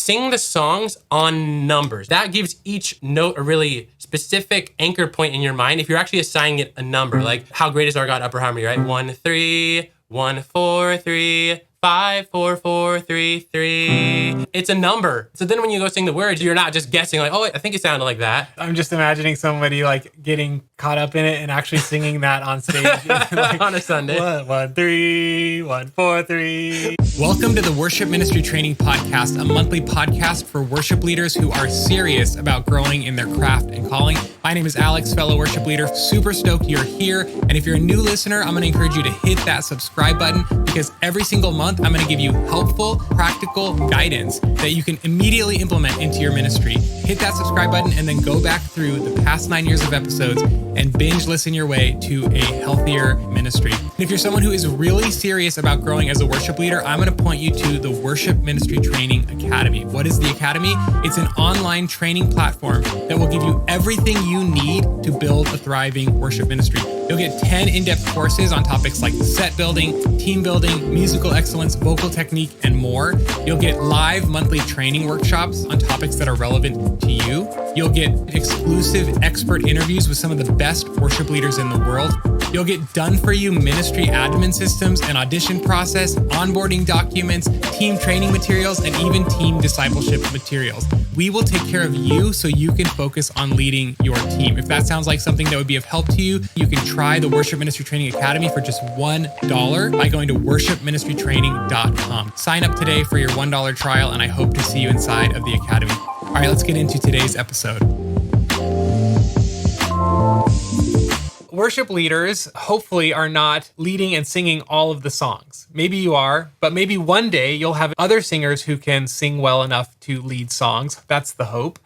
sing the songs on numbers. That gives each note a really specific anchor point in your mind. If you're actually assigning it a number, like how great is our God upper harmony, right? 1, 3, 1, 4, 3, 5, 4, 4, 3, 3. It's a number. So then when you go sing the words, you're not just guessing like, oh, I think it sounded like that. I'm just imagining somebody like getting caught up in it and actually singing that on stage. Like, on a Sunday. 1, 1, 3, 1, 4, 3. Welcome to the Worship Ministry Training Podcast, a monthly podcast for worship leaders who are serious about growing in their craft and calling. My name is Alex, fellow worship leader. Super stoked you're here. And if you're a new listener, I'm going to encourage you to hit that subscribe button because every single month I'm going to give you helpful, practical guidance that you can immediately implement into your ministry. Hit that subscribe button and then go back through the past 9 years of episodes and binge listen your way to a healthier ministry. And if you're someone who is really serious about growing as a worship leader, I'm going to point you to the Worship Ministry Training Academy. What is the Academy? It's an online training platform that will give you everything you need to build a thriving worship ministry. You'll get 10 in-depth courses on topics like set building, team building, musical excellence, vocal technique, and more. You'll get live monthly training workshops on topics that are relevant to you. You'll get exclusive expert interviews with some of the best worship leaders in the world. You'll get done-for-you ministry admin systems and audition process, onboarding documents, team training materials, and even team discipleship materials. We will take care of you so you can focus on leading your team. If that sounds like something that would be of help to you, you can try the Worship Ministry Training Academy for just $1 by going to worshipministrytraining.com. Sign up today for your $1 trial, and I hope to see you inside of the Academy. All right, let's get into today's episode. Worship leaders hopefully are not leading and singing all of the songs. Maybe you are, but maybe one day you'll have other singers who can sing well enough to lead songs. That's the hope.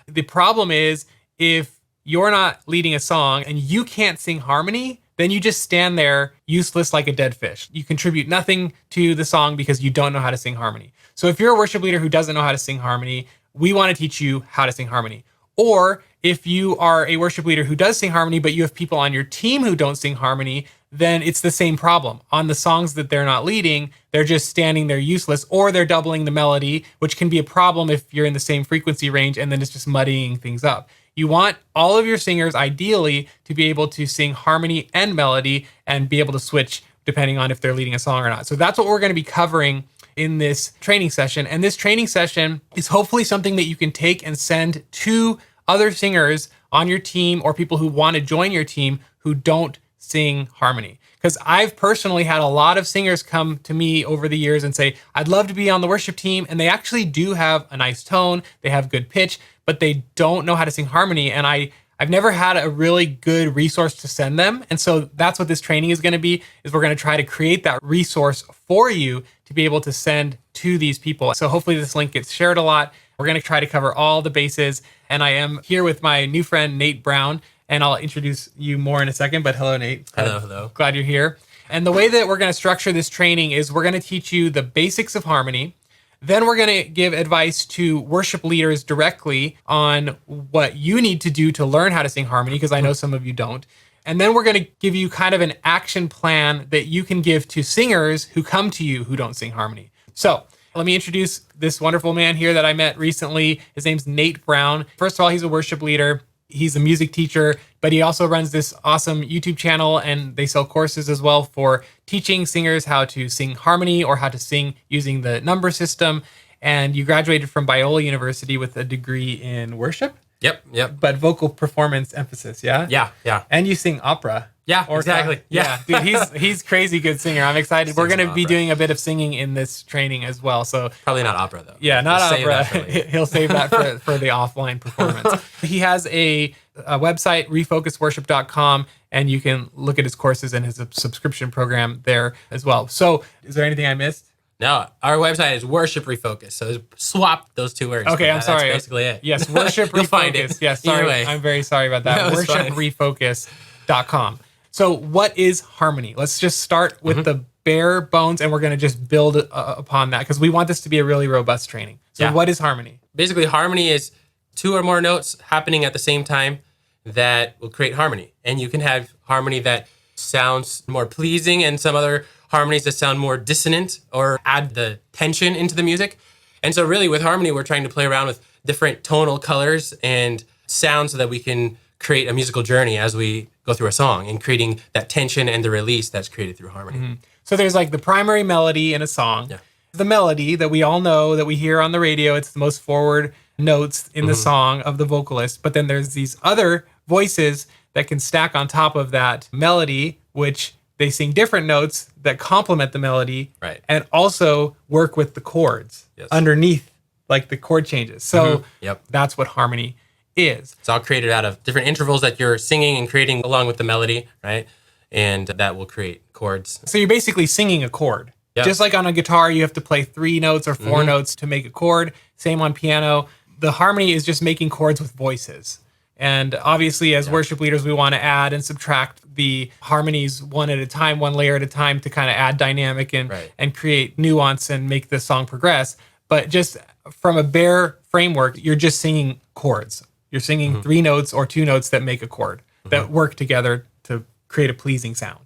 The problem is if you're not leading a song and you can't sing harmony, then you just stand there useless like a dead fish. You contribute nothing to the song because you don't know how to sing harmony. So if you're a worship leader who doesn't know how to sing harmony, we want to teach you how to sing harmony. Or if you are a worship leader who does sing harmony, but you have people on your team who don't sing harmony, then it's the same problem. On the songs that they're not leading, they're just standing there useless, or they're doubling the melody, which can be a problem if you're in the same frequency range, and then it's just muddying things up. You want all of your singers, ideally, to be able to sing harmony and melody and be able to switch depending on if they're leading a song or not. So that's what we're going to be covering in this training session. And this training session is hopefully something that you can take and send to other singers on your team or people who want to join your team who don't sing harmony. Because I've personally had a lot of singers come to me over the years and say, I'd love to be on the worship team. And they actually do have a nice tone. They have good pitch, but they don't know how to sing harmony. And I've never had a really good resource to send them. And so that's what this training is going to be, is we're going to try to create that resource for you to be able to send to these people. So hopefully this link gets shared a lot. We're going to try to cover all the bases. And I am here with my new friend, Nate Brown, and I'll introduce you more in a second. But hello, Nate. Hello. Glad you're here. And the way that we're going to structure this training is we're going to teach you the basics of harmony. Then we're going to give advice to worship leaders directly on what you need to do to learn how to sing harmony, because I know some of you don't. And then we're going to give you kind of an action plan that you can give to singers who come to you who don't sing harmony. So let me introduce this wonderful man here that I met recently. His name's Nate Brown. First of all, he's a worship leader. He's a music teacher, but he also runs this awesome YouTube channel, and they sell courses as well for teaching singers how to sing harmony or how to sing using the number system. And you graduated from Biola University with a degree in worship? Yep. But vocal performance emphasis, yeah? Yeah. And you sing opera. Yeah, exactly. Yeah. Dude, he's crazy good singer. I'm excited. We're going to be doing a bit of singing in this training as well. So probably not opera though. Yeah, not opera. He'll save that for the offline performance. He has a website, refocusworship.com, and you can look at his courses and his subscription program there as well. So is there anything I missed? No, our website is Worship Refocus. So swap those two words. Okay, I'm sorry. That's basically it. Yes, Worship Refocus. You'll find it. Yes, sorry. I'm very sorry about that. WorshipRefocus.com. So what is harmony? Let's just start with the bare bones, and we're going to just build upon that because we want this to be a really robust training. So what is harmony? Basically, harmony is two or more notes happening at the same time that will create harmony. And you can have harmony that sounds more pleasing and some other harmonies that sound more dissonant or add the tension into the music. And so really with harmony, we're trying to play around with different tonal colors and sounds so that we can create a musical journey as we go through a song and creating that tension and the release that's created through harmony. So there's like the primary melody in a song. Yeah. The melody that we all know, that we hear on the radio, it's the most forward notes in the song of the vocalist. But then there's these other voices that can stack on top of that melody, which they sing different notes that complement the melody, Right. and also work with the chords Yes. underneath, like the chord changes. So Yep. that's what harmony is. It's all created out of different intervals that you're singing and creating along with the melody, right? And that will create chords. So you're basically singing a chord. Yeah. Just like on a guitar, you have to play 3 notes or 4 notes to make a chord. Same on piano. The harmony is just making chords with voices. And obviously, as worship leaders, we want to add and subtract the harmonies one at a time, one layer at a time, to kind of add dynamic and Right. and create nuance and make the song progress. But just from a bare framework, you're just singing chords. You're singing 3 notes or 2 notes that make a chord that work together to create a pleasing sound.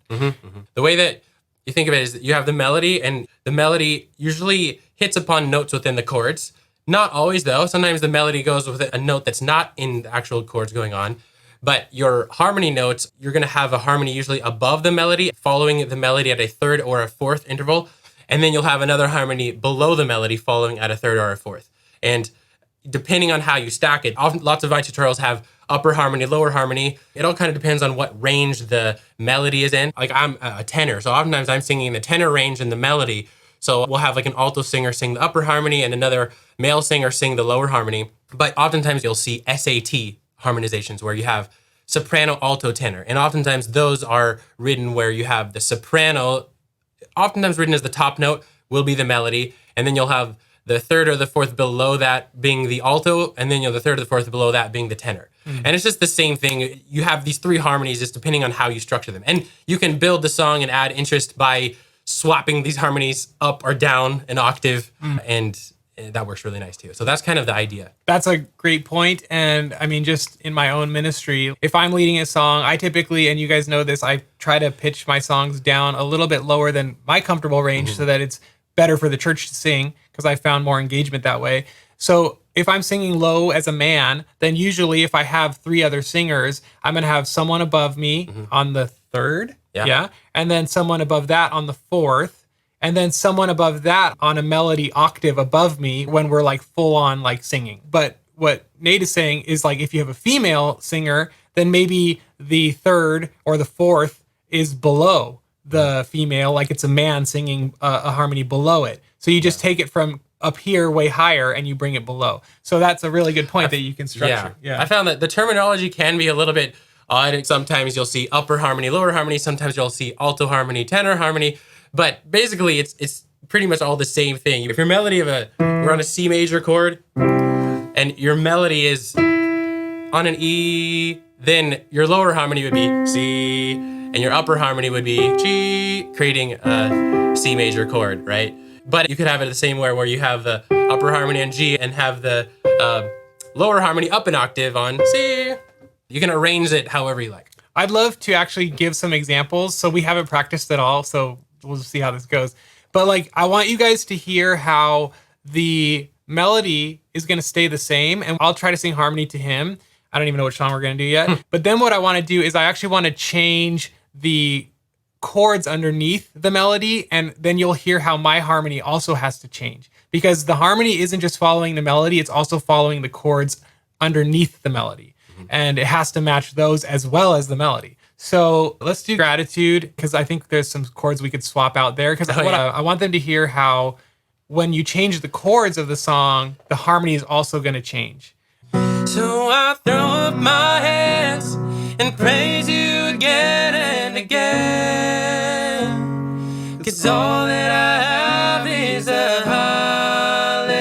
The way that you think of it is that you have the melody, and the melody usually hits upon notes within the chords. Not always, though. Sometimes the melody goes with a note that's not in the actual chords going on. But your harmony notes, you're going to have a harmony usually above the melody, following the melody at a 3rd or a 4th interval. And then you'll have another harmony below the melody following at a 3rd or a 4th. And depending on how you stack it, often lots of Vine tutorials have upper harmony, lower harmony. It all kind of depends on what range the melody is in. Like I'm a tenor, so oftentimes I'm singing the tenor range in the melody. So we'll have like an alto singer sing the upper harmony and another male singer sing the lower harmony. But oftentimes you'll see SAT harmonizations where you have soprano, alto, tenor. And oftentimes those are written where you have the soprano, oftentimes written as the top note, will be the melody. And then you'll have the 3rd or the 4th below that being the alto, and then the 3rd or the 4th below that being the tenor. And it's just the same thing. You have these 3 harmonies just depending on how you structure them. And you can build the song and add interest by swapping these harmonies up or down an octave, and that works really nice too. So that's kind of the idea. That's a great point. And I mean, just in my own ministry, if I'm leading a song, I typically, and you guys know this, I try to pitch my songs down a little bit lower than my comfortable range so that it's better for the church to sing, because I found more engagement that way. So if I'm singing low as a man, then usually if I have 3 other singers, I'm going to have someone above me on the 3rd. Yeah. And then someone above that on the 4th. And then someone above that on a melody octave above me when we're like full on like singing. But what Nate is saying is like if you have a female singer, then maybe the 3rd or the 4th is below the female, like it's a man singing a harmony below it. So you just take it from up here way higher and you bring it below. So that's a really good point that you can structure. Yeah. I found that the terminology can be a little bit odd. Sometimes you'll see upper harmony, lower harmony. Sometimes you'll see alto harmony, tenor harmony. But basically, it's pretty much all the same thing. If your melody we're on a C major chord, and your melody is on an E, then your lower harmony would be C, and your upper harmony would be G, creating a C major chord, right? But you could have it the same way where you have the upper harmony on G and have the lower harmony up an octave on C. You can arrange it however you like. I'd love to actually give some examples. So we haven't practiced at all, so we'll just see how this goes. But like, I want you guys to hear how the melody is going to stay the same, and I'll try to sing harmony to him. I don't even know which song we're going to do yet. But then what I want to do is I actually want to change the chords underneath the melody, and then you'll hear how my harmony also has to change. Because the harmony isn't just following the melody, it's also following the chords underneath the melody. And it has to match those as well as the melody. So let's do gratitude, because I think there's some chords we could swap out there. Because I want them to hear how when you change the chords of the song, the harmony is also going to change. So I throw up my hands and praise you again and again, 'cause all that I have is a hallelujah,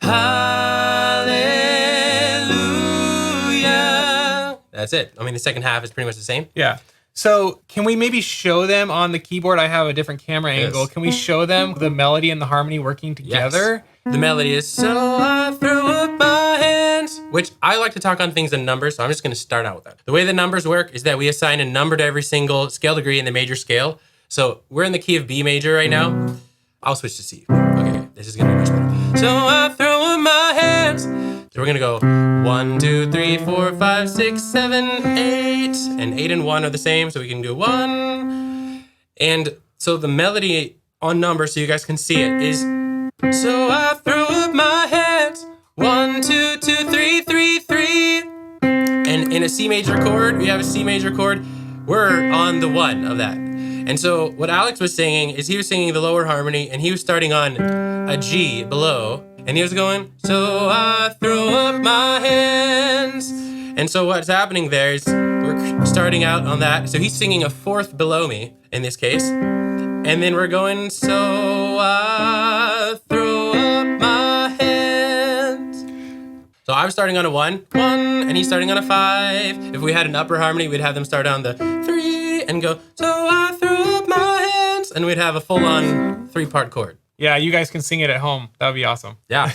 hallelujah. That's it. I mean, the second half is pretty much the same. Yeah. So can we maybe show them on the keyboard? I have a different camera angle. Yes. Can we show them the melody and the harmony working together? Yes. The melody is, so I throw up my hands, which I like to talk on things in numbers, so I'm just going to start out with that. The way the numbers work is that we assign a number to every single scale degree in the major scale. So we're in the key of B major right now. I'll switch to C. Okay, this is gonna be much better. So I throw up my hands. So we're gonna go 1, 2, 3, 4, 5, 6, 7, 8. And 8 and 1 are the same, so we can do 1. And so the melody on number, so you guys can see it, is so I throw up my hands. 1, 2, 2, 3, 3, 3. And in a C major chord, we have a C major chord. We're on the 1 of that. And so what Alex was singing is he was singing the lower harmony and he was starting on a G below. And he was going, so I throw up my hands. And so what's happening there is we're starting out on that. So he's singing a 4th below me in this case. And then we're going, so I throw up my hands. So I'm starting on a 1, and he's starting on a 5. If we had an upper harmony, we'd have them start on the 3 and go, so I throw up my hands. And we'd have a full-on 3-part chord. Yeah, you guys can sing it at home. That would be awesome. Yeah.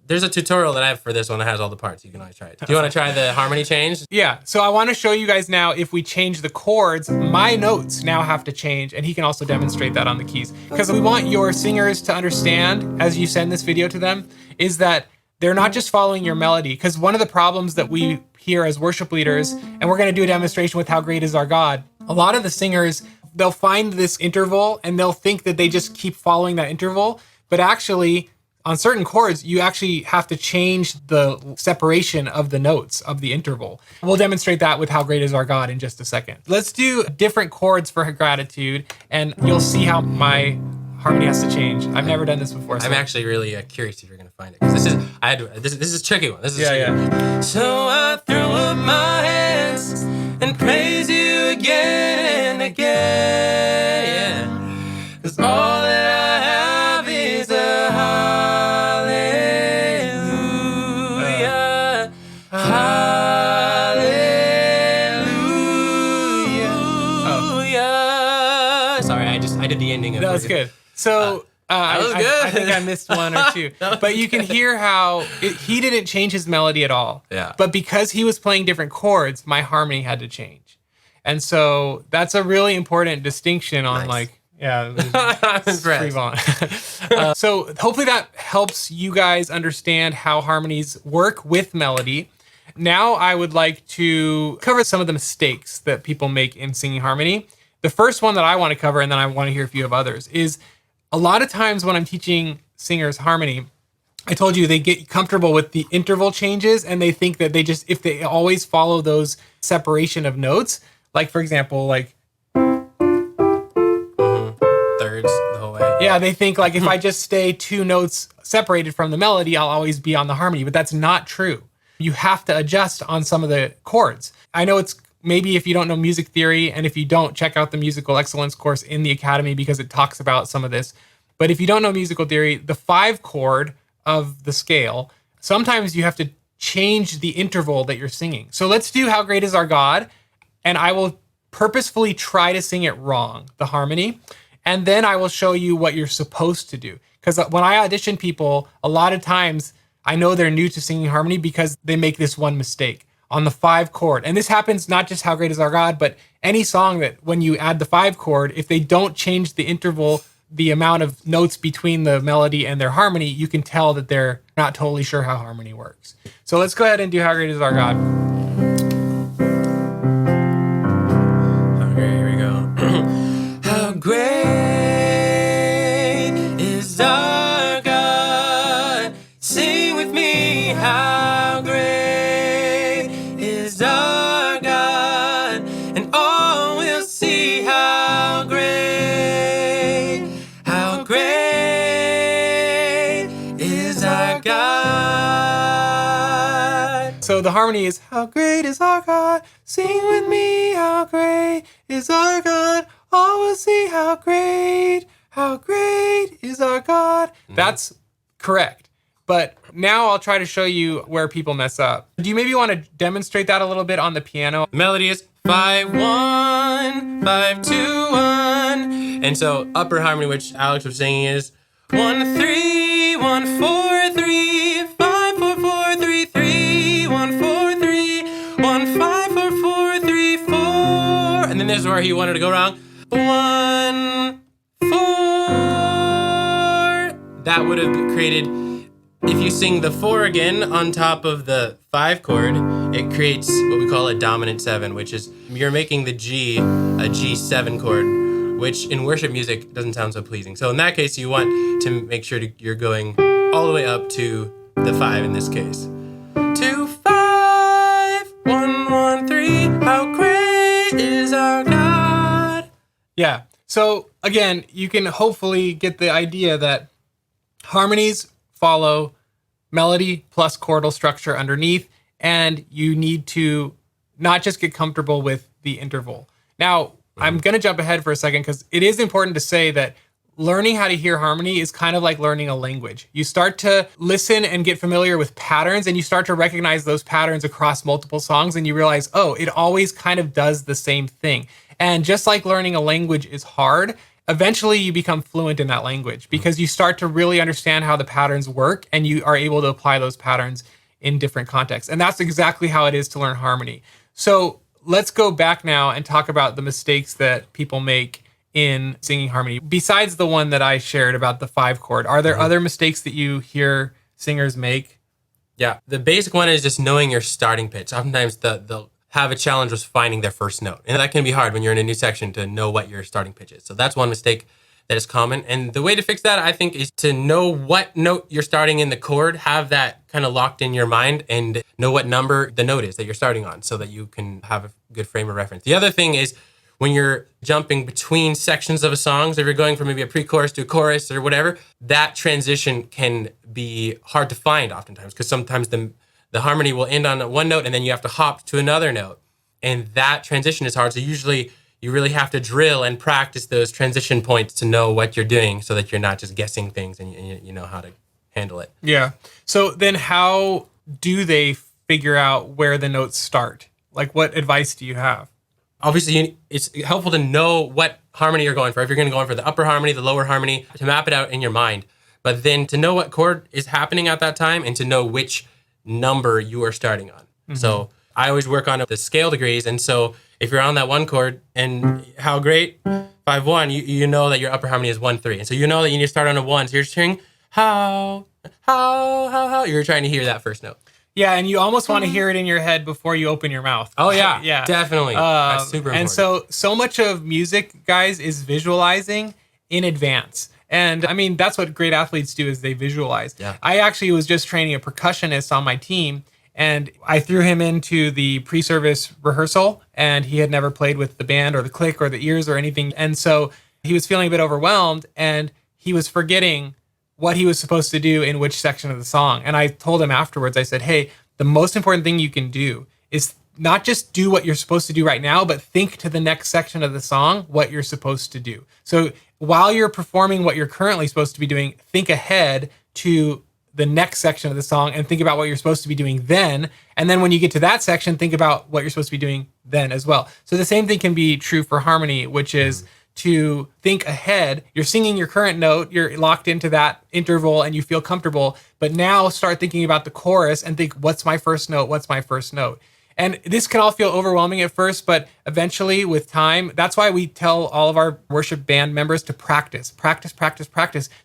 There's a tutorial that I have for this one that has all the parts. You can always try it. Do you want to try the harmony change? Yeah, so I want to show you guys now, if we change the chords, my notes now have to change, and he can also demonstrate that on the keys. Because we want your singers to understand, as you send this video to them, is that they're not just following your melody. Because one of the problems that we hear as worship leaders, and we're going to do a demonstration with How Great Is Our God, a lot of the singers, they'll find this interval and they'll think that they just keep following that interval. But actually, on certain chords, you actually have to change the separation of the notes of the interval. We'll demonstrate that with How Great Is Our God in just a second. Let's do different chords for gratitude, and you'll see how my harmony has to change. I've never done this before. So. I'm actually really curious if you're gonna find it, because this is a tricky one. This is a tricky one. So I throw up my hands and praise you again and again. Yeah. 'Cause all that I have is a hallelujah. Hallelujah. Sorry, I did the ending of it. That was good. So that was good. I think I missed one or two. But you can hear how he didn't change his melody at all. Yeah. But because he was playing different chords, my harmony had to change. And so that's a really important distinction on Nice. I'm impressed. So hopefully that helps you guys understand how harmonies work with melody. Now I would like to cover some of the mistakes that people make in singing harmony. The first one that I want to cover, and then I want to hear a few of others, is a lot of times when I'm teaching singers harmony, I told you they get comfortable with the interval changes and they think that if they always follow those separation of notes, like for example, like Thirds the whole way. yeah, they think like if I just stay 2 notes separated from the melody, I'll always be on the harmony, but that's not true. You have to adjust on some of the chords. I know it's maybe if you don't know music theory, and if you don't, check out the musical excellence course in the Academy because it talks about some of this. But if you don't know musical theory, the 5 chord of the scale, sometimes you have to change the interval that you're singing. So let's do How Great Is Our God, and I will purposefully try to sing it wrong, the harmony, and then I will show you what you're supposed to do. Because when I audition people, a lot of times I know they're new to singing harmony because they make this one mistake on the 5 chord. And this happens not just How Great Is Our God, but any song that when you add the 5 chord, if they don't change the interval, the amount of notes between the melody and their harmony, you can tell that they're not totally sure how harmony works. So let's go ahead and do How Great Is Our God. Okay, here we go. How great is our God? Sing with me, how great is our God? And all will see how great is our God. So the harmony is, how great is our God? Sing with me, how great is our God? All will see how great is our God. That's correct. But now I'll try to show you where people mess up. Do you maybe want to demonstrate that a little bit on the piano? The melody is 5-1, 5-2-1. And so upper harmony, which Alex was singing, is 1-3, 1-4-3, 5-4-4-3-3, 1-4-3, 1-5-4-4-3-4. And then there's where he wanted to go wrong. 1-4. that would have created, if you sing the 4 again on top of the 5 chord, it creates what we call a dominant 7, which is you're making the G a G7 chord, which in worship music doesn't sound so pleasing. So in that case, you want to make sure you're going all the way up to the 5 in this case. 2, 5, 1, 1, 3, how great is our God. Yeah. So again, you can hopefully get the idea that harmonies follow melody plus chordal structure underneath, and you need to not just get comfortable with the interval. Now, I'm going to jump ahead for a second because it is important to say that learning how to hear harmony is kind of like learning a language. You start to listen and get familiar with patterns, and you start to recognize those patterns across multiple songs, and you realize, oh, it always kind of does the same thing. And just like learning a language is hard, eventually you become fluent in that language because you start to really understand how the patterns work, and you are able to apply those patterns in different contexts. And that's exactly how it is to learn harmony. So let's go back now and talk about the mistakes that people make in singing harmony. Besides the one that I shared about the 5 chord, are there other mistakes that you hear singers make? Yeah, the basic one is just knowing your starting pitch. Oftentimes they'll have a challenge with finding their first note. And that can be hard when you're in a new section to know what your starting pitch is. So that's one mistake that is common. And the way to fix that, I think, is to know what note you're starting in the chord, have that kind of locked in your mind, and know what number the note is that you're starting on so that you can have a good frame of reference. The other thing is when you're jumping between sections of a song, so if you're going from maybe a pre-chorus to a chorus or whatever, that transition can be hard to find oftentimes because sometimes the harmony will end on one note and then you have to hop to another note. And that transition is hard. So usually you really have to drill and practice those transition points to know what you're doing so that you're not just guessing things and you know how to handle it. Yeah. So then how do they figure out where the notes start? Like, what advice do you have? Obviously, it's helpful to know what harmony you're going for. If you're going to go in for the upper harmony, the lower harmony, to map it out in your mind. But then to know what chord is happening at that time and to know which number you are starting on. Mm-hmm. So I always work on the scale degrees. And so if you're on that 1 chord and how great, 5, 1, you know that your upper harmony is 1, 3. And so you know that you need to start on a 1. So you're just hearing how. You're trying to hear that first note. Yeah, and you almost want to hear it in your head before you open your mouth. Oh, yeah. Yeah. Definitely. That's super important. And so much of music, guys, is visualizing in advance. And I mean, that's what great athletes do is they visualize. Yeah. I actually was just training a percussionist on my team, and I threw him into the pre-service rehearsal, and he had never played with the band or the click or the ears or anything. And so he was feeling a bit overwhelmed, and he was forgetting what he was supposed to do in which section of the song. And I told him afterwards, I said, hey, the most important thing you can do is not just do what you're supposed to do right now, but think to the next section of the song what you're supposed to do. So while you're performing what you're currently supposed to be doing, think ahead to the next section of the song and think about what you're supposed to be doing then. And then when you get to that section, think about what you're supposed to be doing then as well. So the same thing can be true for harmony, which is to think ahead. You're singing your current note, you're locked into that interval and you feel comfortable, but now start thinking about the chorus and think, what's my first note? What's my first note? And this can all feel overwhelming at first, but eventually with time, that's why we tell all of our worship band members to practice,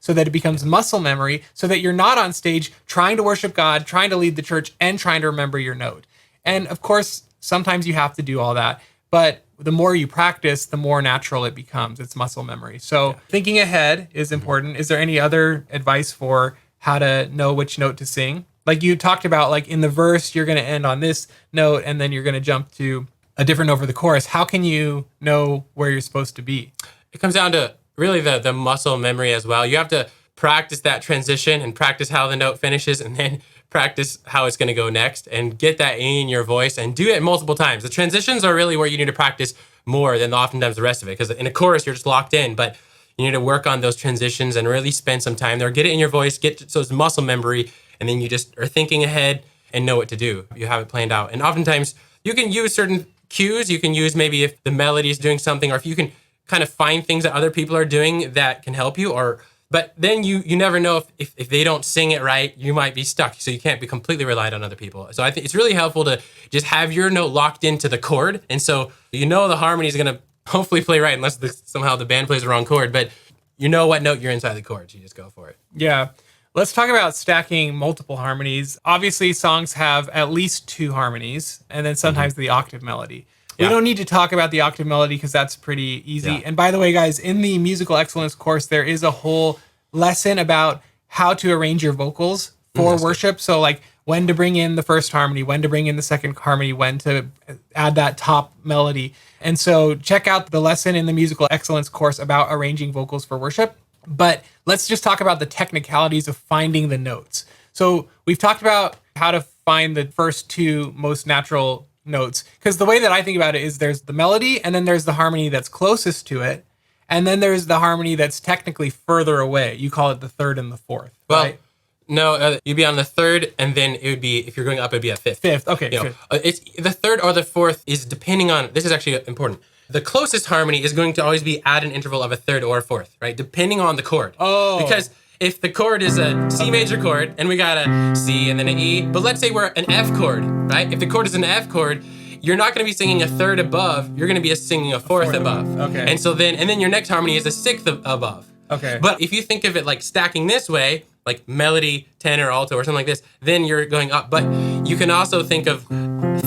so that it becomes muscle memory, so that you're not on stage trying to worship God, trying to lead the church, and trying to remember your note. And of course, sometimes you have to do all that, but the more you practice, the more natural it becomes. It's muscle memory. So thinking ahead is important. Is there any other advice for how to know which note to sing? Like you talked about, like in the verse, you're going to end on this note and then you're going to jump to a different note for the chorus. How can you know where you're supposed to be? It comes down to really the muscle memory as well. You have to practice that transition and practice how the note finishes and then practice how it's going to go next and get that in your voice and do it multiple times. The transitions are really where you need to practice more than oftentimes the rest of it, because in a chorus, you're just locked in, but you need to work on those transitions and really spend some time there. Get it in your voice, so it's muscle memory, and then you just are thinking ahead and know what to do. You have it planned out. And oftentimes, you can use certain cues. You can use maybe if the melody is doing something, or if you can kind of find things that other people are doing that can help you, but then you never know if they don't sing it right, you might be stuck. So you can't be completely reliant on other people. So I think it's really helpful to just have your note locked into the chord. And so you know the harmony is going to hopefully play right, unless somehow the band plays the wrong chord. But you know what note you're inside the chords. You just go for it. Yeah. Let's talk about stacking multiple harmonies. Obviously, songs have at least 2 harmonies, and then sometimes the octave melody. We don't need to talk about the octave melody because that's pretty easy. Yeah. And by the way, guys, in the musical excellence course, there is a whole lesson about how to arrange your vocals for worship. So like when to bring in the first harmony, when to bring in the second harmony, when to add that top melody. And so check out the lesson in the musical excellence course about arranging vocals for worship. But let's just talk about the technicalities of finding the notes. So we've talked about how to find the first 2 most natural notes, because the way that I think about it is there's the melody and then there's the harmony that's closest to it. And then there's the harmony that's technically further away. You call it the third and the fourth, right? No, you'd be on the third, and then it would be, if you're going up, it'd be a fifth. Fifth, okay. You know, it's the third or the fourth is depending on, this is actually important. The closest harmony is going to always be at an interval of a third or a fourth, right? Depending on the chord. Oh. Because if the chord is a C major chord, and we got a C and then an E, but let's say we're an F chord, right? If the chord is an F chord, you're not going to be singing a third above, you're going to be singing a fourth above. Okay. And so then your next harmony is a sixth above. Okay. But if you think of it like stacking this way, like melody, tenor, alto, or something like this, then you're going up. But you can also think of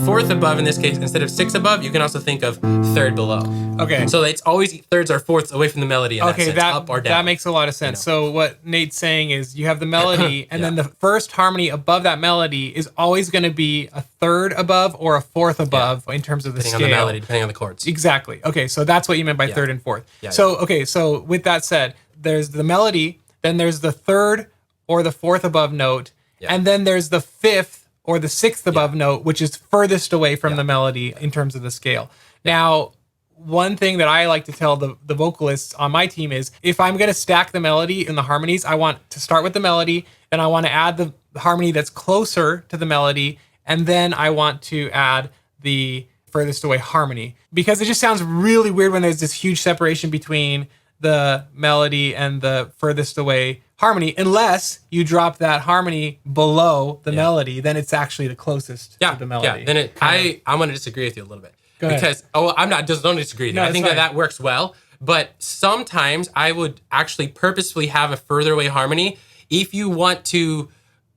fourth above in this case, instead of sixth above, you can also think of third below. Okay. So it's always thirds or fourths away from the melody in that sense, up or down. That makes a lot of sense. You know? So what Nate's saying is you have the melody, and then the first harmony above that melody is always going to be a third above or a fourth above in terms of the depending scale. on the melody, depending on the chords. Exactly. Okay, so that's what you meant by third and fourth. Yeah, So with that said, there's the melody, then there's the third or the fourth above note, and then there's the fifth or the sixth above note, which is furthest away from the melody in terms of the scale. Now, one thing that I like to tell the vocalists on my team is if I'm going to stack the melody in the harmonies, I want to start with the melody, then I want to add the harmony that's closer to the melody, and then I want to add the furthest away harmony. Because it just sounds really weird when there's this huge separation between the melody and the furthest away harmony, unless you drop that harmony below the melody, then it's actually the closest to the melody. Yeah, then I'm going to disagree with you a little bit. Go ahead. Because, don't disagree with you. No, I think fine. that works well, but sometimes I would actually purposefully have a further away harmony if you want to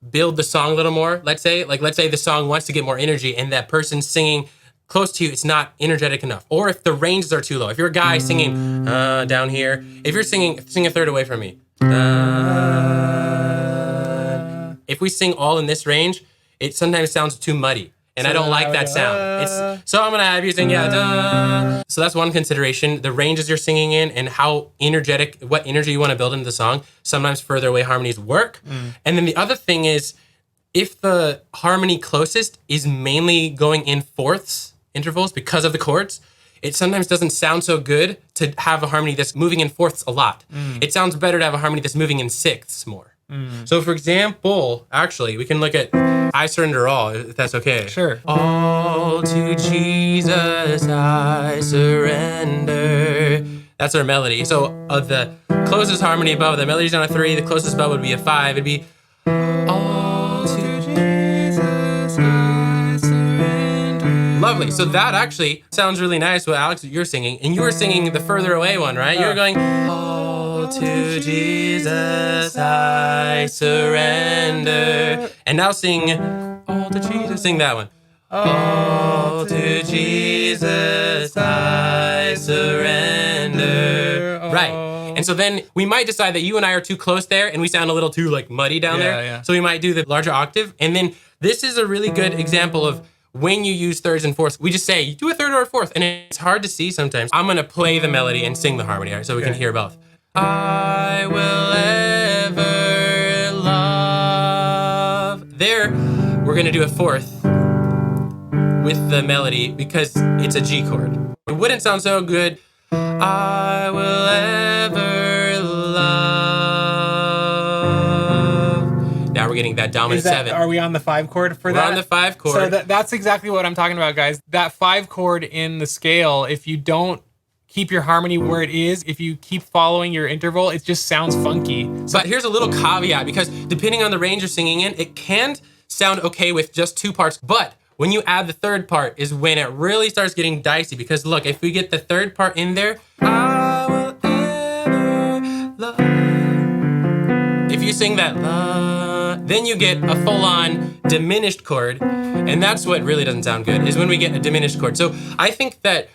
build the song a little more. Let's say the song wants to get more energy and that person singing close to you, it's not energetic enough. Or if the ranges are too low. If you're a guy singing down here, if you're sing a third away from me. If we sing all in this range, it sometimes sounds too muddy. And I don't like that sound. So I'm going to have you sing, So that's one consideration. The ranges you're singing in and how energetic, what energy you want to build into the song. Sometimes further away harmonies work. And then the other thing is, if the harmony closest is mainly going in fourths intervals because of the chords, it sometimes doesn't sound so good to have a harmony that's moving in fourths a lot. It sounds better to have a harmony that's moving in sixths more. So for example, actually, we can look at I Surrender All, if that's okay. Sure. All to Jesus I surrender. That's our melody. So the closest harmony above, the melody's on a 3, the closest above would be a 5. It'd be all to Jesus I surrender. Lovely. So that actually sounds really nice, what Alex, you're singing. And you were singing the further away one, right? You were going, all to Jesus I surrender. And now sing, all to Jesus. Sing that one. All to Jesus I surrender. Right. And so then we might decide that you and I are too close there and we sound a little too like muddy down there. Yeah. So we might do the larger octave. And then this is a really good example of when you use thirds and fourths. We just say, you do a third or a fourth. And it's hard to see sometimes. I'm going to play the melody and sing the harmony, right? So we can hear both. I will ever love. There, we're going to do a fourth with the melody because it's a G chord. It wouldn't sound so good. I will ever love. Now we're getting that dominant 7. Are we on the 5 chord for that? We're on the 5 chord. So that's exactly what I'm talking about, guys. That 5 chord in the scale, if you don't keep your harmony where it is, if you keep following your interval, it just sounds funky. But here's a little caveat, because depending on the range you're singing in, it can sound okay with just 2 parts, but when you add the third part is when it really starts getting dicey, because look, if we get the third part in there, I will ever la. If you sing that la, then you get a full-on diminished chord, and that's what really doesn't sound good, is when we get a diminished chord. So I think that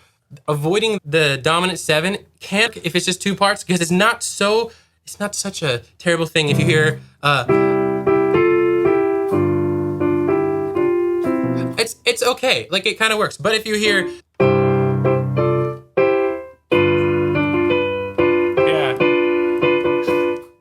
avoiding the dominant 7 can, if it's just 2 parts, because it's not such a terrible thing if you hear it's okay, like it kind of works. But if you hear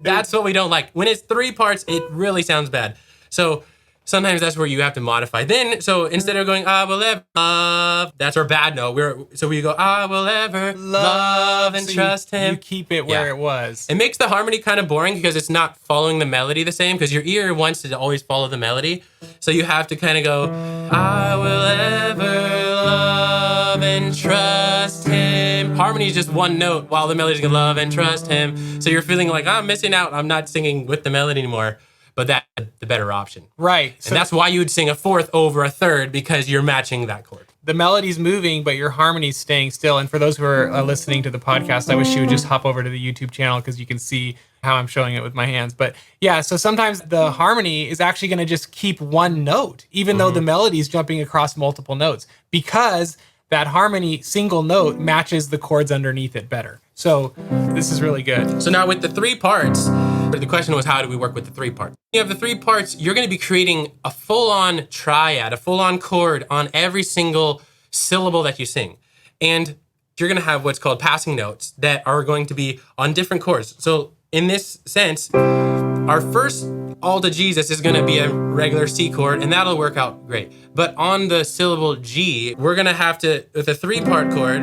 that's what we don't like. When it's 3 parts, it really sounds bad. So sometimes that's where you have to modify. Then, so instead of going, I will ever love, that's our bad note. So we go, I will ever love and so trust him. You keep it where it was. It makes the harmony kind of boring because it's not following the melody the same, because your ear wants to always follow the melody. So you have to kind of go, I will ever love and trust him. Harmony is just one note while the melody's gonna love and trust him. So you're feeling like, I'm missing out. I'm not singing with the melody anymore. But that's the better option. Right. And that's why you would sing a 4th over a 3rd, because you're matching that chord. The melody's moving, but your harmony's staying still. And for those who are listening to the podcast, I wish you would just hop over to the YouTube channel because you can see how I'm showing it with my hands. But yeah, so sometimes the harmony is actually going to just keep one note, even though the melody is jumping across multiple notes, because that harmony single note matches the chords underneath it better. So this is really good. So now with the 3 parts, the question was, how do we work with the 3 parts? You have the 3 parts, you're going to be creating a full-on triad, a full-on chord on every single syllable that you sing. And you're going to have what's called passing notes that are going to be on different chords. So in this sense, our first all to Jesus is going to be a regular C chord, and that'll work out great. But on the syllable G, we're going to have to, with a 3-part chord,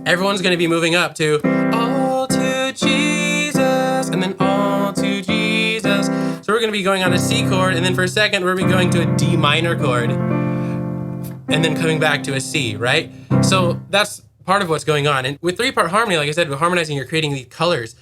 everyone's going to be moving up to all to Jesus, and then all to Jesus. So we're going to be going on a C chord, and then for a second, we're going to be going to a D minor chord, and then coming back to a C, right? So that's part of what's going on. And with 3-part harmony, like I said, with harmonizing, you're creating these colors.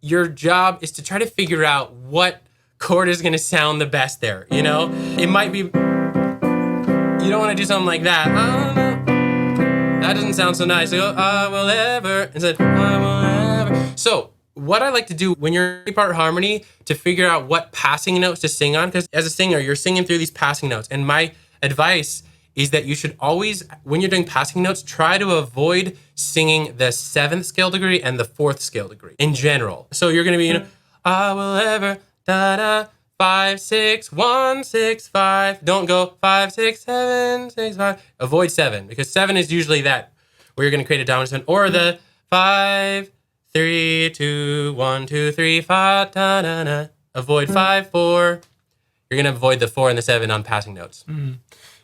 Your job is to try to figure out what chord is going to sound the best there, you know? It might be, you don't want to do something like that. Oh, no. That doesn't sound so nice. So go, I will ever, instead, I will ever. So what I like to do when you're in 3-part harmony, to figure out what passing notes to sing on, because as a singer, you're singing through these passing notes. And my advice is that you should always, when you're doing passing notes, try to avoid singing the 7th scale degree and the 4th scale degree in general. So you're going to be, you know, I will ever, da-da, 5, 6, 1, 6, 5. Don't go 5, 6, 7, 6, 5. Avoid 7, because 7 is usually that where you're going to create a dominant 7. Or the 5, 3, 2, 1, 2, 3, 5, da-da-da. Avoid 5, 4. You're going to avoid the 4 and the 7 on passing notes. Mm.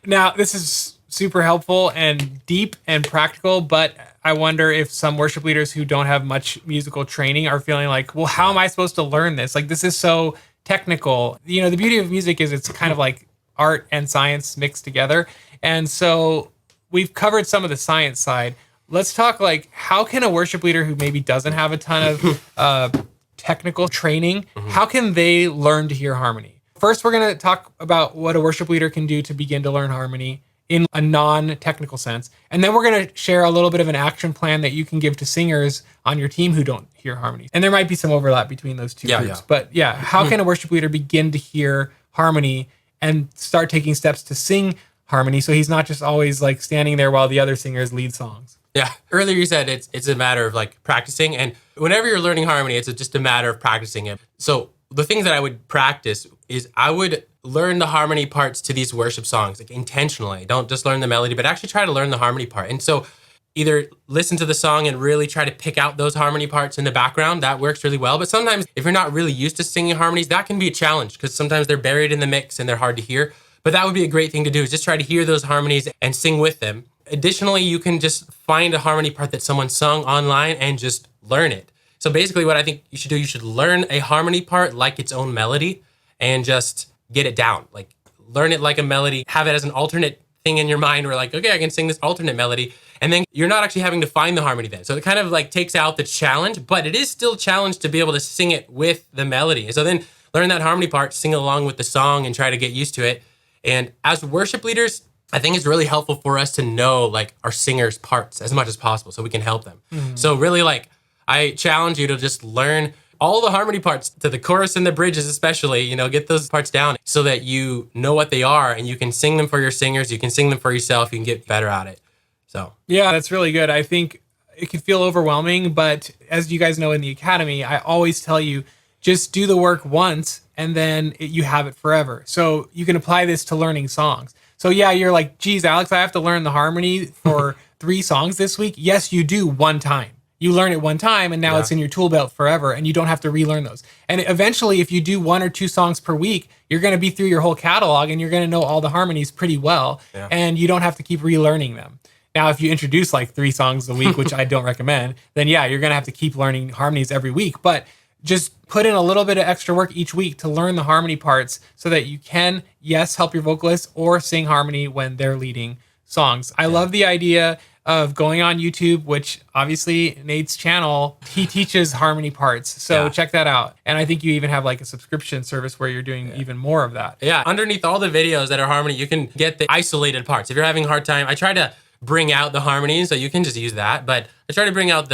Now, this is super helpful and deep and practical, but I wonder if some worship leaders who don't have much musical training are feeling like, well, how am I supposed to learn this? Like, this is so technical. You know, the beauty of music is it's kind of like art and science mixed together. And so we've covered some of the science side. Let's talk, like, how can a worship leader who maybe doesn't have a ton of technical training, how can they learn to hear harmony? First, we're going to talk about what a worship leader can do to begin to learn harmony in a non-technical sense. And then we're going to share a little bit of an action plan that you can give to singers on your team who don't hear harmony. And there might be some overlap between those two groups. Yeah. But yeah, how can a worship leader begin to hear harmony and start taking steps to sing harmony so he's not just always like standing there while the other singers lead songs? Yeah. Earlier you said it's a matter of like practicing. And whenever you're learning harmony, it's just a matter of practicing it. So the things that I would practice is I would learn the harmony parts to these worship songs, like intentionally. Don't just learn the melody, but actually try to learn the harmony part. And so either listen to the song and really try to pick out those harmony parts in the background. That works really well. But sometimes if you're not really used to singing harmonies, that can be a challenge because sometimes they're buried in the mix and they're hard to hear. But that would be a great thing to do, is just try to hear those harmonies and sing with them. Additionally, you can just find a harmony part that someone sung online and just learn it. So basically what I think you should do, you should learn a harmony part like its own melody and just get it down. Like learn it like a melody, have it as an alternate thing in your mind where like, okay, I can sing this alternate melody. And then you're not actually having to find the harmony then. So it kind of like takes out the challenge, but it is still a challenge to be able to sing it with the melody. And so then learn that harmony part, sing along with the song and try to get used to it. And as worship leaders, I think it's really helpful for us to know like our singers' parts as much as possible so we can help them. Mm-hmm. So really like, I challenge you to just learn all the harmony parts to the chorus and the bridges, especially, get those parts down so that you know what they are and you can sing them for your singers. You can sing them for yourself. You can get better at it. So, yeah, that's really good. I think it can feel overwhelming, but as you guys know in the academy, I always tell you, just do the work once and then you have it forever. So you can apply this to learning songs. So yeah, you're like, geez, Alex, I have to learn the harmony for 3 songs this week. Yes, you do one time. You learn it one time and now it's in your tool belt forever and you don't have to relearn those. And eventually, if you do 1 or 2 songs per week, you're going to be through your whole catalog and you're going to know all the harmonies pretty well and you don't have to keep relearning them. Now, if you introduce like 3 songs a week, which I don't recommend, then yeah, you're going to have to keep learning harmonies every week. But just put in a little bit of extra work each week to learn the harmony parts so that you can, yes, help your vocalists or sing harmony when they're leading songs. I love the idea of going on YouTube, which obviously Nate's channel, he teaches harmony parts. So check that out. And I think you even have like a subscription service where you're doing even more of that. Yeah, underneath all the videos that are harmony, you can get the isolated parts. If you're having a hard time, I try to bring out the harmonies, so you can just use that. But I try to bring out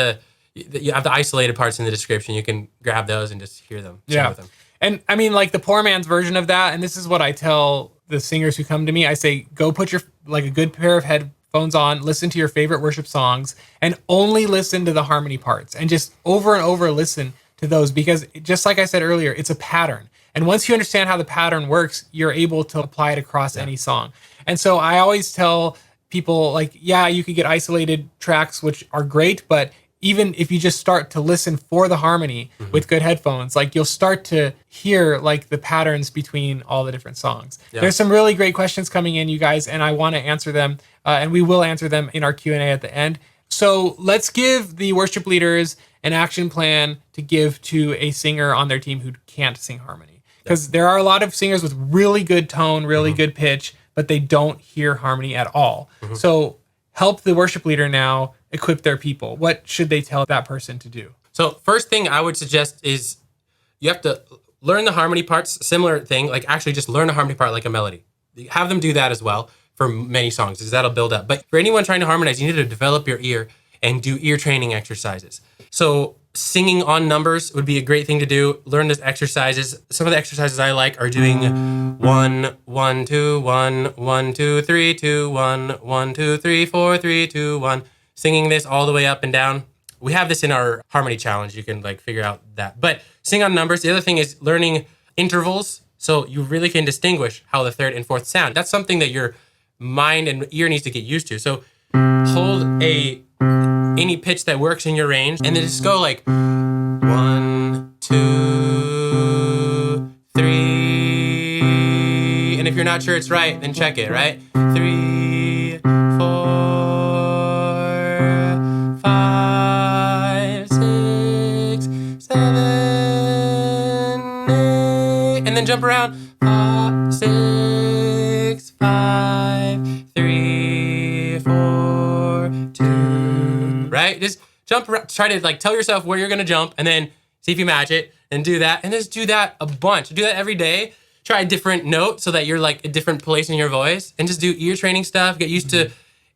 you have the isolated parts in the description. You can grab those and just hear them. Yeah. With them. And I mean, like the poor man's version of that, and this is what I tell the singers who come to me, I say, go put your like a good pair of headphones on, listen to your favorite worship songs, and only listen to the harmony parts. And just over and over listen to those, because just like I said earlier, it's a pattern. And once you understand how the pattern works, you're able to apply it across any song. And so I always tell people, like, yeah, you could get isolated tracks, which are great, but even if you just start to listen for the harmony with good headphones, like you'll start to hear like the patterns between all the different songs. Yeah. There's some really great questions coming in, you guys, and I want to answer them, and we will answer them in our Q&A at the end. So let's give the worship leaders an action plan to give to a singer on their team who can't sing harmony. Because there are a lot of singers with really good tone, really good pitch, but they don't hear harmony at all. So help the worship leader now equip their people. What should they tell that person to do? So first thing I would suggest is you have to learn the harmony parts, similar thing, like actually just learn a harmony part like a melody. Have them do that as well for many songs, because that'll build up. But for anyone trying to harmonize, you need to develop your ear and do ear training exercises. So singing on numbers would be a great thing to do. Learn those exercises. Some of the exercises I like are doing 1, 1, 2, 1, 1, 2, 3, 2, 1, 1, 2, 3, 4, 3, 2, 1. Singing this all the way up and down. We have this in our harmony challenge. You can like figure out that. But sing on numbers. The other thing is learning intervals, so you really can distinguish how the 3rd and 4th sound. That's something that your mind and ear needs to get used to. So hold any pitch that works in your range, and then just go like 1, 2, 3. And if you're not sure it's right, then check it, right? 3, 4, 5, 6, 7, 8. And then jump around 5, 6, 5, 3, 4, 2. Right? Just jump around, try to like tell yourself where you're gonna jump, and then see if you match it, and do that, and just do that a bunch. Do that every day. Try a different note so that you're like a different place in your voice, and just do ear training stuff. Get used to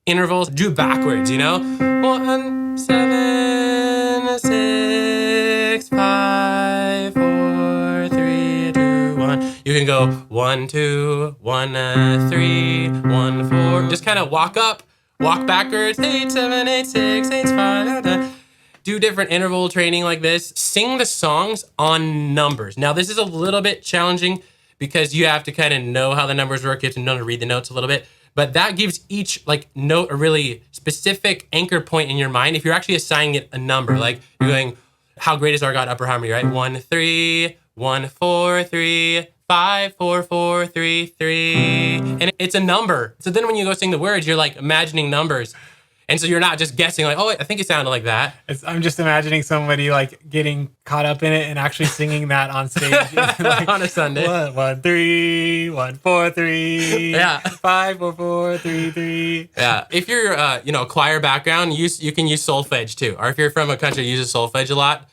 intervals. Do it backwards, 1, 7, 6, 5, 4, 3, 2, 1. You can go 1, 2, 1, 3, 1, 4. Just kind of walk up. Walk backwards, 8, 7, 8, 6, 8, 5, do different interval training like this. Sing the songs on numbers. Now, this is a little bit challenging because you have to kind of know how the numbers work. You have to know how to read the notes a little bit. But that gives each like note a really specific anchor point in your mind. If you're actually assigning it a number, like you're going, how great is our God upper harmony, right? 1, 3, 1, 4, 3, 5, 4, 4, 3, 3. And it's a number. So then when you go sing the words, you're like imagining numbers. And so you're not just guessing like, oh, I think it sounded like that. I'm just imagining somebody like getting caught up in it and actually singing that on stage. Like, on a Sunday. 1, 1, 3, 1, 4, 3. Yeah. 5, 4, 4, 3, 3. Yeah. If you're, a choir background, you can use solfege too. Or if you're from a country that uses solfege a lot,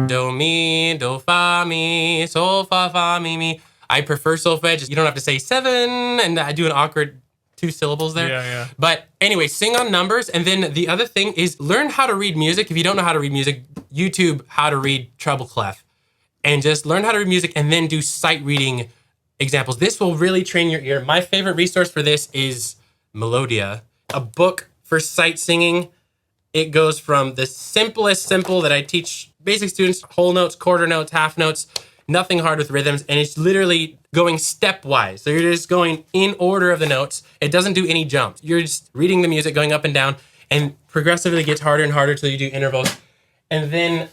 do, mi, do, fa, mi, sol, fa, mi, mi. I prefer solfege. You don't have to say 7 and I do an awkward 2 syllables there. Yeah. But anyway, sing on numbers. And then the other thing is learn how to read music. If you don't know how to read music, YouTube how to read treble clef and just learn how to read music and then do sight reading examples. This will really train your ear. My favorite resource for this is Melodia, a book for sight singing. It goes from the simplest simple that I teach basic students, whole notes, quarter notes, half notes, nothing hard with rhythms. And it's literally going stepwise. So you're just going in order of the notes. It doesn't do any jumps. You're just reading the music, going up and down, and progressively gets harder and harder till you do intervals. And then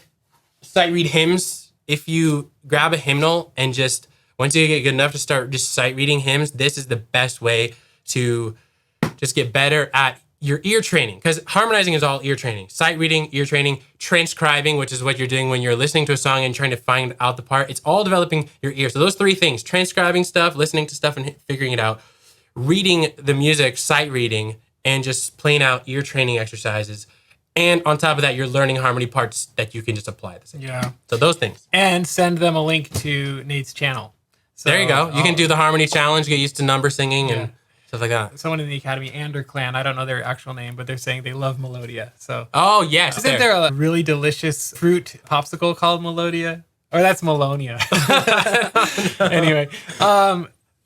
sight read hymns. If you grab a hymnal and just, once you get good enough to start just sight reading hymns, this is the best way to just get better at your ear training, because harmonizing is all ear training. Sight reading, ear training, transcribing, which is what you're doing when you're listening to a song and trying to find out the part. It's all developing your ear. So those three things, transcribing stuff, listening to stuff and figuring it out, reading the music, sight reading, and just playing out ear training exercises. And on top of that, you're learning harmony parts that you can just apply at the same time. Yeah. So those things. And send them a link to Nate's channel. So, there you go. You can do the harmony challenge, get used to number singing and stuff like that. Someone in the Academy, Ander Clan, I don't know their actual name, but they're saying they love Melodia. So, oh, yes. Isn't there a really delicious fruit popsicle called Melodia? Or that's Melonia. Anyway,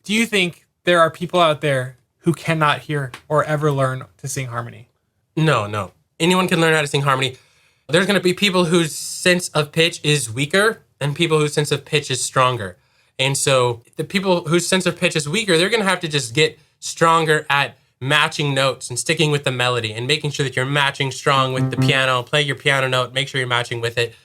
do you think there are people out there who cannot hear or ever learn to sing harmony? No. Anyone can learn how to sing harmony. There's going to be people whose sense of pitch is weaker and people whose sense of pitch is stronger. And so the people whose sense of pitch is weaker, they're going to have to just get stronger at matching notes and sticking with the melody and making sure that you're matching strong with the piano. Play your piano note, make sure you're matching with it.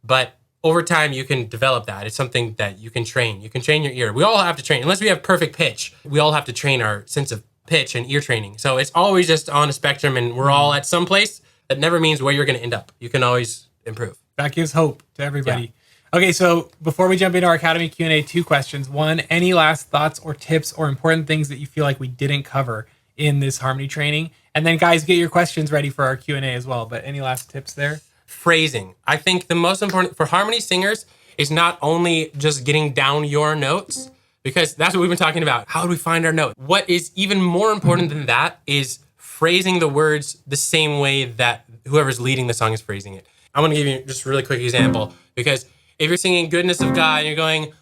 But over time, you can develop that. It's something that you can train. You can train your ear. We all have to train. Unless we have perfect pitch, we all have to train our sense of pitch and ear training. So it's always just on a spectrum, and we're all at some place. That never means where you're going to end up. You can always improve. That gives hope to everybody. Yeah. Okay, so before we jump into our Academy Q&A, 2 questions. One, any last thoughts or tips or important things that you feel like we didn't cover in this harmony training? And then guys, get your questions ready for our Q&A as well. But any last tips there? Phrasing. I think the most important for harmony singers is not only just getting down your notes, because that's what we've been talking about. How do we find our note? What is even more important than that is phrasing the words the same way that whoever's leading the song is phrasing it. I want to give you just a really quick example, because if you're singing Goodness of God and you're going,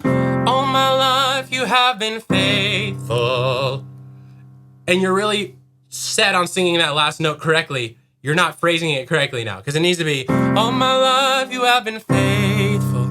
all my life you have been faithful, and you're really set on singing that last note correctly, you're not phrasing it correctly now, because it needs to be, all my life you have been faithful.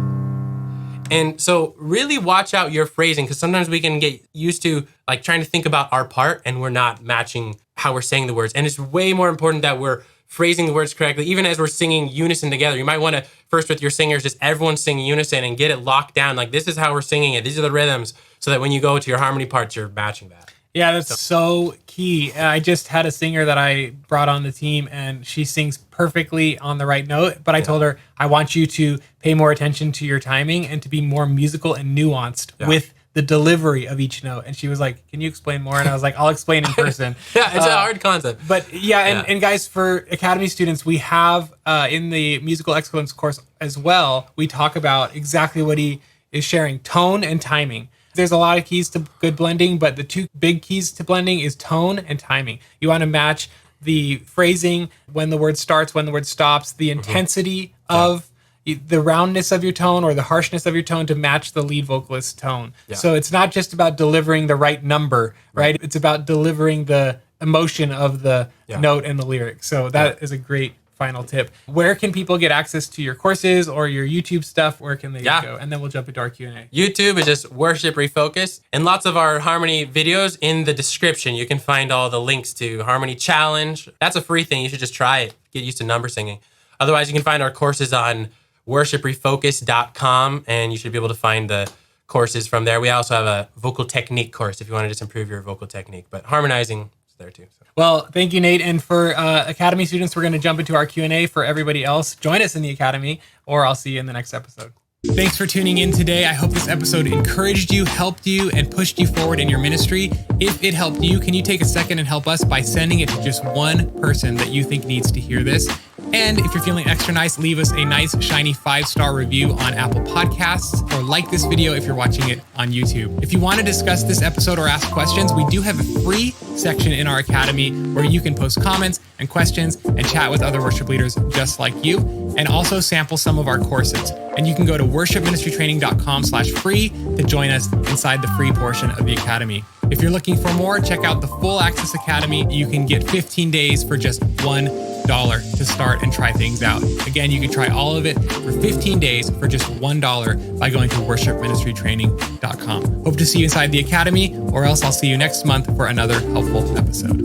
And so really watch out your phrasing, because sometimes we can get used to like trying to think about our part and we're not matching how we're saying the words. And it's way more important that we're phrasing the words correctly, even as we're singing unison together. You might want to first with your singers, just everyone sing unison and get it locked down. Like, this is how we're singing it. These are the rhythms, so that when you go to your harmony parts, you're matching that. Yeah, that's so key. I just had a singer that I brought on the team, and she sings perfectly on the right note. But I told her, I want you to pay more attention to your timing and to be more musical and nuanced with the delivery of each note. And she was like, can you explain more? And I was like, I'll explain in person. Yeah, it's a hard concept. But and guys, for Academy students, we have in the Musical Excellence course as well, we talk about exactly what he is sharing, tone and timing. There's a lot of keys to good blending, but the 2 big keys to blending is tone and timing. You want to match the phrasing, when the word starts, when the word stops, the intensity of the roundness of your tone or the harshness of your tone to match the lead vocalist's tone. Yeah. So it's not just about delivering the right number, right? It's about delivering the emotion of the note and the lyric. So that is a great final tip. Where can people get access to your courses or your YouTube stuff? Where can they go? And then we'll jump into our Q&A. YouTube is just Worship Refocus, and lots of our harmony videos in the description. You can find all the links to Harmony Challenge. That's a free thing. You should just try it. Get used to number singing. Otherwise, you can find our courses on worshiprefocus.com, and you should be able to find the courses from there. We also have a vocal technique course if you want to just improve your vocal technique, but harmonizing is there too. So. Well, thank you, Nate. And for Academy students, we're going to jump into our Q&A. For everybody else, join us in the Academy, or I'll see you in the next episode. Thanks for tuning in today. I hope this episode encouraged you, helped you, and pushed you forward in your ministry. If it helped you, can you take a second and help us by sending it to just one person that you think needs to hear this? And if you're feeling extra nice, leave us a nice, shiny 5-star review on Apple Podcasts, or like this video if you're watching it on YouTube. If you want to discuss this episode or ask questions, we do have a free section in our Academy where you can post comments and questions and chat with other worship leaders just like you. and also sample some of our courses. And you can go to worshipministrytraining.com/free to join us inside the free portion of the Academy. If you're looking for more, check out the Full Access Academy. You can get 15 days for just $1 to start and try things out. Again, you can try all of it for 15 days for just $1 by going to worshipministrytraining.com. Hope to see you inside the Academy, or else I'll see you next month for another helpful episode.